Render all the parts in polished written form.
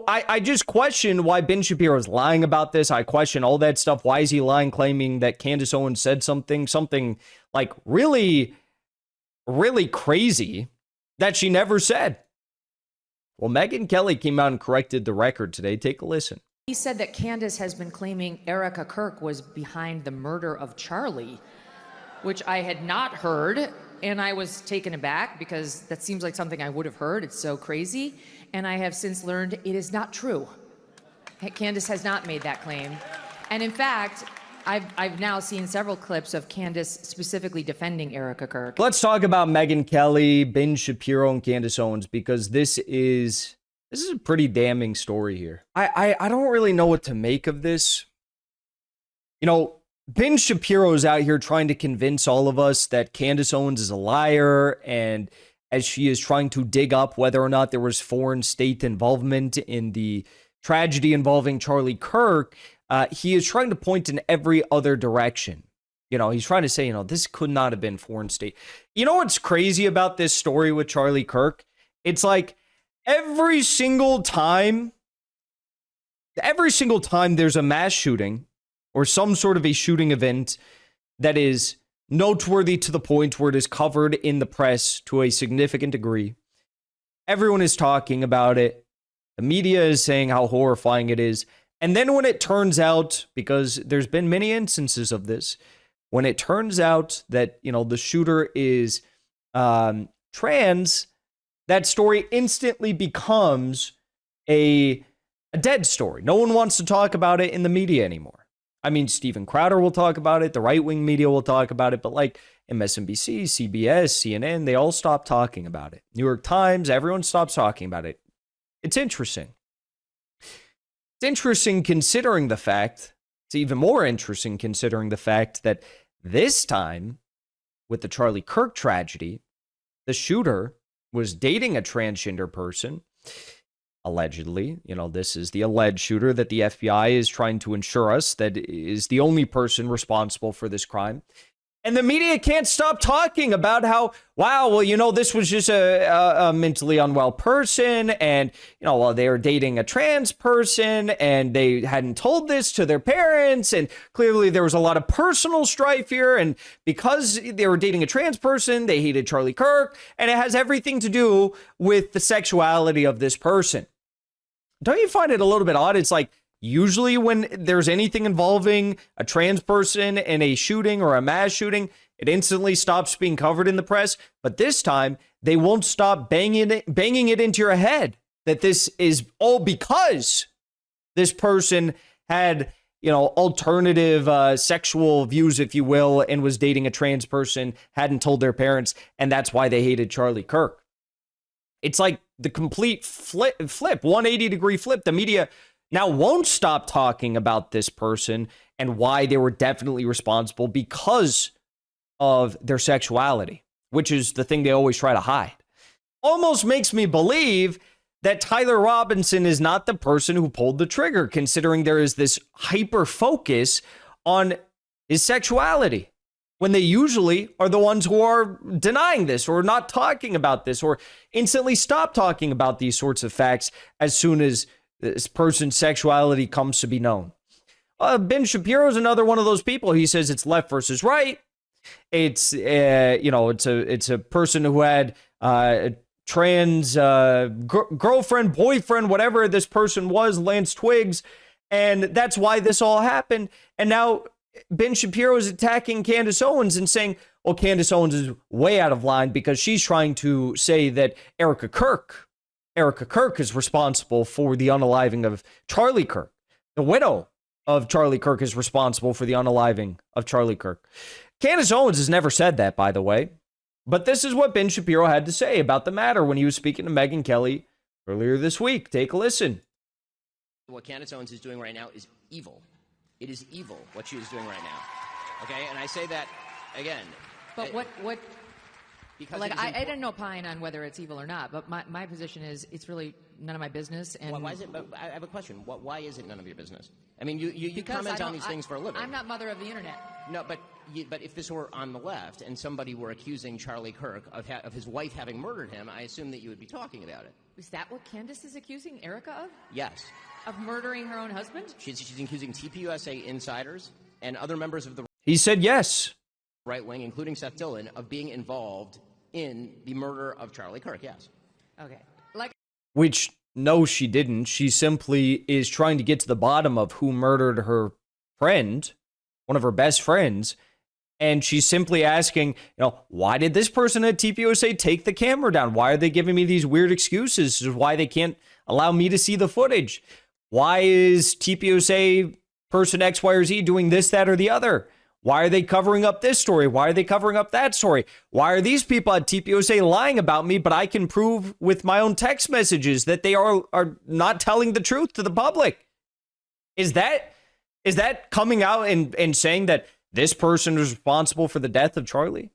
So I just question why Ben Shapiro is lying about this. I question all that stuff. Why is he lying, claiming that Candace Owens said something like really, really crazy that she never said? Well, Megyn Kelly came out and corrected the record today. Take a listen. He said that Candace has been claiming Erica Kirk was behind the murder of Charlie, which I had not heard, and I was taken aback because that seems like something I would have heard. It's so crazy. And I have since learned it is not true. Candace has not made that claim. And in fact, I've now seen several clips of Candace specifically defending Erica Kirk. Let's talk about Megyn Kelly, Ben Shapiro, and Candace Owens, because this is a pretty damning story here. I don't really know what to make of this. You know, Ben Shapiro is out here trying to convince all of us that Candace Owens is a liar, and as she is trying to dig up whether or not there was foreign state involvement in the tragedy involving Charlie Kirk, he is trying to point in every other direction. You know, he's trying to say, this could not have been foreign state. You know what's crazy about this story with Charlie Kirk? It's like every single time there's a mass shooting or some sort of a shooting event that is noteworthy to the point where it is covered in the press to a significant degree, everyone is talking about it. The media is saying how horrifying it is. And then when it turns out, because there's been many instances of this, when it turns out that, the shooter is trans, that story instantly becomes a dead story. No one wants to talk about it in the media anymore. I mean, Steven Crowder will talk about it. The right-wing media will talk about it. But like MSNBC, CBS, CNN, they all stop talking about it. New York Times, everyone stops talking about it. It's interesting. It's interesting considering the fact, it's even more interesting considering the fact that this time, with the Charlie Kirk tragedy, the shooter was dating a transgender person. Allegedly, this is the alleged shooter that the FBI is trying to ensure us that is the only person responsible for this crime. And the media can't stop talking about how, wow, well, this was just a mentally unwell person. And, well, they were dating a trans person and they hadn't told this to their parents. And clearly there was a lot of personal strife here. And because they were dating a trans person, they hated Charlie Kirk. And it has everything to do with the sexuality of this person. Don't you find it a little bit odd? It's like usually when there's anything involving a trans person in a shooting or a mass shooting, it instantly stops being covered in the press. But this time, they won't stop banging it into your head that this is all because this person had, alternative sexual views, if you will, and was dating a trans person, hadn't told their parents, and that's why they hated Charlie Kirk. It's like the complete flip, 180-degree flip. The media now won't stop talking about this person and why they were definitely responsible because of their sexuality, which is the thing they always try to hide. Almost makes me believe that Tyler Robinson is not the person who pulled the trigger, considering there is this hyper focus on his sexuality, when they usually are the ones who are denying this or not talking about this or instantly stop talking about these sorts of facts as soon as this person's sexuality comes to be known. Ben Shapiro is another one of those people. He says it's left versus right. It's it's a person who had a trans girlfriend, boyfriend, whatever this person was, Lance Twiggs, and that's why this all happened. And now Ben Shapiro is attacking Candace Owens and saying, well, Candace Owens is way out of line because she's trying to say that Erica Kirk is responsible for the unaliving of Charlie Kirk. The widow of Charlie Kirk is responsible for the unaliving of Charlie Kirk. Candace Owens has never said that, by the way. But this is what Ben Shapiro had to say about the matter when he was speaking to Megyn Kelly earlier this week. Take a listen. What Candace Owens is doing right now is evil. It is evil what she is doing right now. Okay, and I say that again. But what? Because I didn't opine on whether it's evil or not. But my position is it's really none of my business. And why is it? But I have a question. Why is it none of your business? I mean, you comment on these things for a living. I'm not mother of the internet. No, but but if this were on the left and somebody were accusing Charlie Kirk of his wife having murdered him, I assume that you would be talking about it. Is that what Candace is accusing Erica of? Yes. Of murdering her own husband? She's accusing TPUSA insiders and other members of the He said yes. right wing, including Seth Dillon, of being involved in the murder of Charlie Kirk, yes. Okay. Which, no, she didn't. She simply is trying to get to the bottom of who murdered her friend, one of her best friends. And she's simply asking, why did this person at TPUSA take the camera down? Why are they giving me these weird excuses? Why they can't allow me to see the footage? Why is TPUSA person X, Y, or Z doing this, that, or the other? Why are they covering up this story? Why are they covering up that story? Why are these people at TPUSA lying about me, but I can prove with my own text messages that they are not telling the truth to the public? Is that coming out and saying that this person is responsible for the death of Charlie?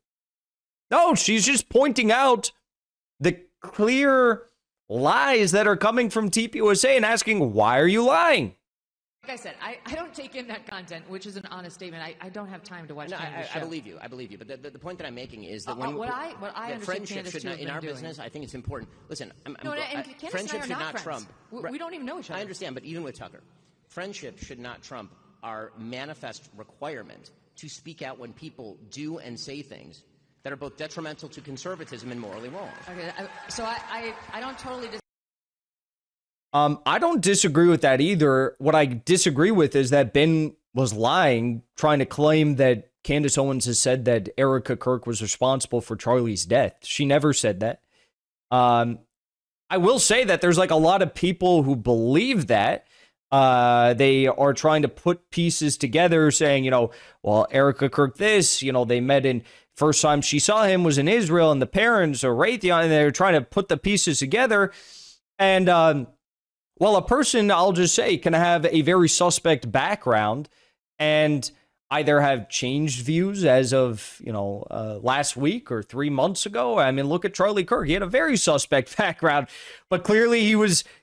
No, she's just pointing out the clear lies that are coming from TPUSA and asking, why are you lying? Like I said, I don't take in that content, which is an honest statement. I don't have time to watch Candace's show. I believe you. But the point that I'm making is that when what I understand friendship Candace should not, in our business, I think it's important. Listen, friendship should not trump. We don't even know each other. I understand, but even with Tucker, friendship should not trump our manifest requirement to speak out when people do and say things that are both detrimental to conservatism and morally wrong. Okay, so I don't totally I don't disagree with that either. What I disagree with is that Ben was lying, trying to claim that Candace Owens has said that Erica Kirk was responsible for Charlie's death. She never said that. I will say that there's like a lot of people who believe that. They are trying to put pieces together saying, well, Erica Kirk this, they met in first time she saw him was in Israel and the parents are Raytheon, and they're trying to put the pieces together. And, well, a person, I'll just say, can have a very suspect background and either have changed views as of, last week or 3 months ago. I mean, look at Charlie Kirk. He had a very suspect background, but clearly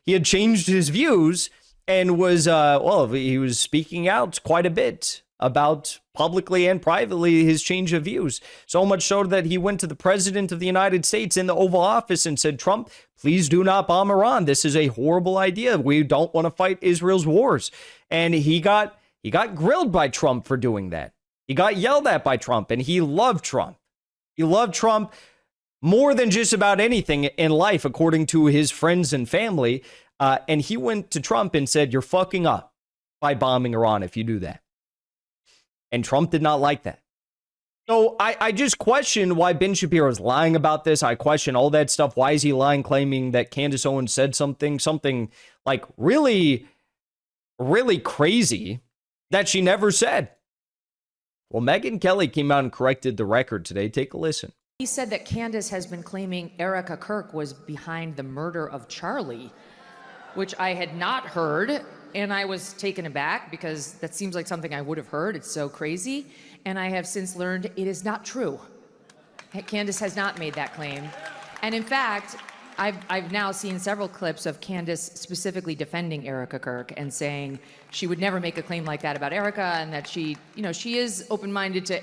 he had changed his views and was, he was speaking out quite a bit about publicly and privately his change of views. So much so that he went to the president of the United States in the Oval Office and said, Trump, please do not bomb Iran. This is a horrible idea. We don't want to fight Israel's wars. And he got grilled by Trump for doing that. He got yelled at by Trump, and he loved Trump. He loved Trump more than just about anything in life, according to his friends and family. And he went to Trump and said, you're fucking up by bombing Iran if you do that. And Trump did not like that. So I just question why Ben Shapiro is lying about this. I question all that stuff. Why is he lying, claiming that Candace Owens said something like really, really crazy that she never said? Well, Megyn Kelly came out and corrected the record today. Take a listen. He said that Candace has been claiming Erica Kirk was behind the murder of Charlie, which I had not heard. And I was taken aback because that seems like something I would have heard. It's so crazy. And I have since learned it is not true. Candace has not made that claim. And in fact, I've now seen several clips of Candace specifically defending Erica Kirk and saying she would never make a claim like that about Erica, and that she is open-minded to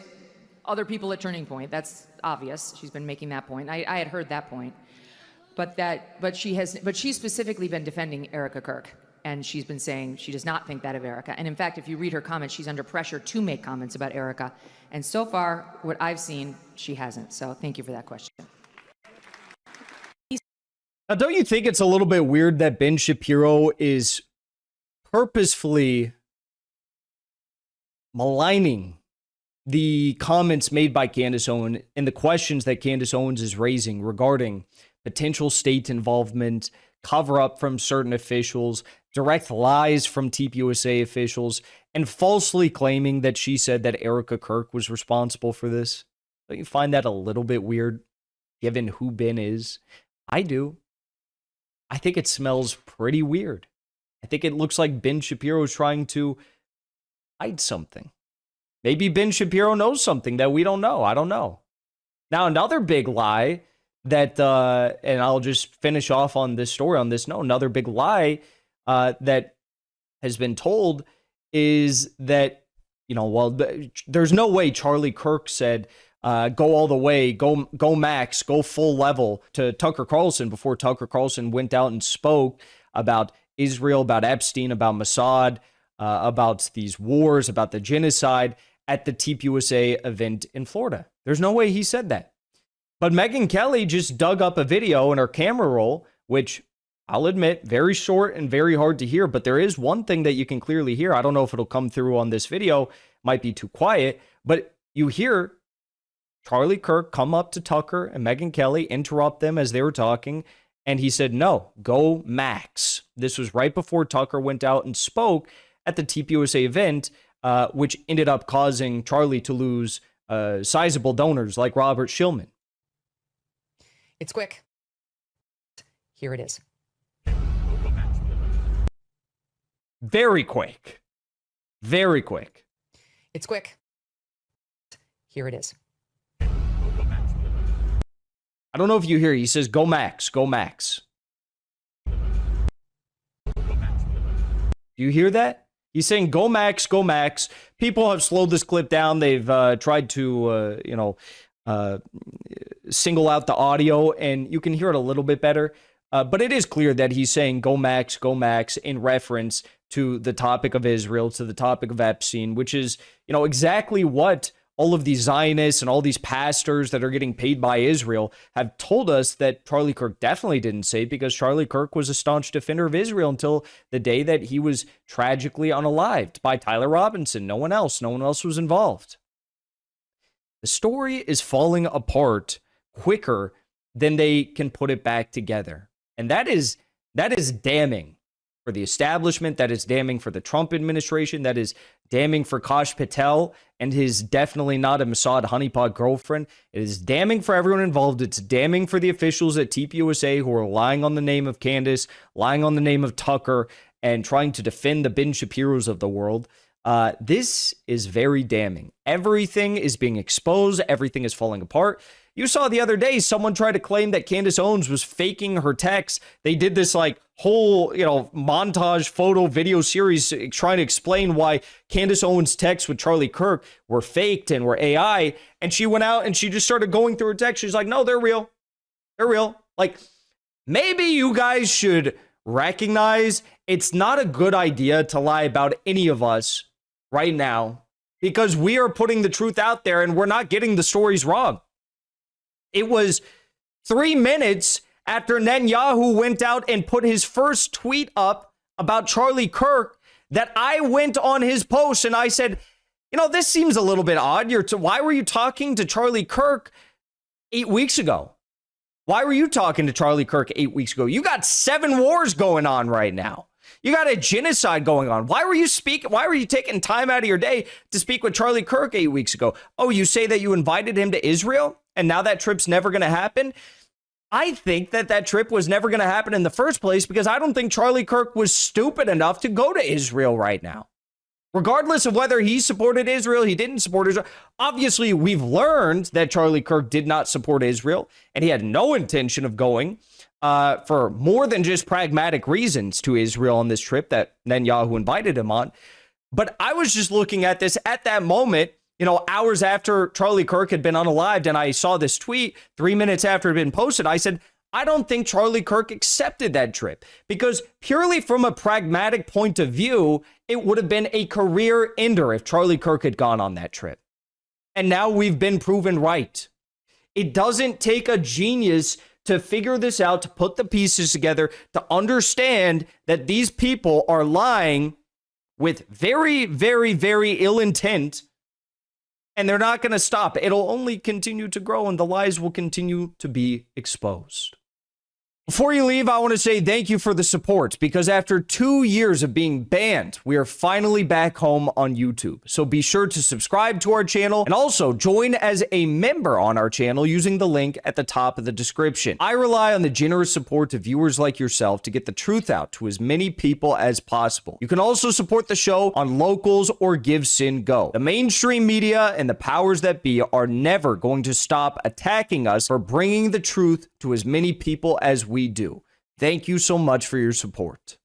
other people at Turning Point. That's obvious. She's been making that point. I had heard that point. But she's specifically been defending Erica Kirk. And she's been saying she does not think that of Erica. And in fact, if you read her comments, she's under pressure to make comments about Erica. And so far, what I've seen, she hasn't. So thank you for that question. Now, don't you think it's a little bit weird that Ben Shapiro is purposefully maligning the comments made by Candace Owens and the questions that Candace Owens is raising regarding potential state involvement, cover up from certain officials, direct lies from TPUSA officials, and falsely claiming that she said that Erica Kirk was responsible for this? Don't you find that a little bit weird, given who Ben is? I do. I think it smells pretty weird. I think it looks like Ben Shapiro is trying to hide something. Maybe Ben Shapiro knows something that we don't know. I don't know. Now, another big lie that, and I'll just finish off on this story on this note, another big lie that has been told is that, well, there's no way Charlie Kirk said, go all the way, go max, go full level to Tucker Carlson before Tucker Carlson went out and spoke about Israel, about Epstein, about Mossad, about these wars, about the genocide at the TPUSA event in Florida. There's no way he said that. But Megyn Kelly just dug up a video in her camera roll, which I'll admit, very short and very hard to hear, but there is one thing that you can clearly hear. I don't know if it'll come through on this video, might be too quiet, but you hear Charlie Kirk come up to Tucker and Megyn Kelly, interrupt them as they were talking, and he said, no, go max. This was right before Tucker went out and spoke at the TPUSA event, which ended up causing Charlie to lose sizable donors like Robert Shillman. It's quick. Here it is. Very quick. Very quick. It's quick. Here it is. I don't know if you hear. He says, go max, go max. Do you hear that? He's saying, go max, go max. People have slowed this clip down. They've tried to, single out the audio, and you can hear it a little bit better. But it is clear that he's saying go max in reference to the topic of Israel, to the topic of Epstein, which is, exactly what all of these Zionists and all these pastors that are getting paid by Israel have told us that Charlie Kirk definitely didn't say, because Charlie Kirk was a staunch defender of Israel until the day that he was tragically unalived by Tyler Robinson. No one else was involved. The story is falling apart quicker than they can put it back together. And that is damning for the establishment. That is damning for the Trump administration. That is damning for Kash Patel and his definitely not a Mossad honeypot girlfriend. It is damning for everyone involved. It's damning for the officials at TPUSA who are lying on the name of Candace, lying on the name of Tucker, and trying to defend the Ben Shapiros of the world. This is very damning. Everything is being exposed. Everything is falling apart. You saw the other day someone try to claim that Candace Owens was faking her texts. They did this whole, montage photo video series trying to explain why Candace Owens' texts with Charlie Kirk were faked and were AI. And she went out and she just started going through her text. She's like, no, they're real. They're real. Maybe you guys should recognize it's not a good idea to lie about any of us right now, because we are putting the truth out there and we're not getting the stories wrong. It was 3 minutes after Netanyahu went out and put his first tweet up about Charlie Kirk that I went on his post and I said, this seems a little bit odd. Why were you talking to Charlie Kirk 8 weeks ago? Why were you talking to Charlie Kirk 8 weeks ago? You got 7 wars going on right now. You got a genocide going on. Why were you taking time out of your day to speak with Charlie Kirk 8 weeks ago? Oh, you say that you invited him to Israel and now that trip's never going to happen? I think that trip was never going to happen in the first place, because I don't think Charlie Kirk was stupid enough to go to Israel right now. Regardless of whether he supported Israel, he didn't support Israel. Obviously, we've learned that Charlie Kirk did not support Israel, and he had no intention of going for more than just pragmatic reasons to Israel on this trip that Netanyahu invited him on. But I was just looking at this at that moment, hours after Charlie Kirk had been unalived, and I saw this tweet 3 minutes after it had been posted. I said, I don't think Charlie Kirk accepted that trip, because purely from a pragmatic point of view, it would have been a career ender if Charlie Kirk had gone on that trip. And now we've been proven right. It doesn't take a genius to figure this out, to put the pieces together, to understand that these people are lying with very, very, very ill intent, and they're not going to stop. It'll only continue to grow, and the lies will continue to be exposed. Before you leave, I want to say thank you for the support, because after 2 years of being banned, we are finally back home on YouTube. So be sure to subscribe to our channel and also join as a member on our channel using the link at the top of the description. I rely on the generous support of viewers like yourself to get the truth out to as many people as possible. You can also support the show on Locals or Give Sin Go. The mainstream media and the powers that be are never going to stop attacking us for bringing the truth to as many people as we do. Thank you so much for your support.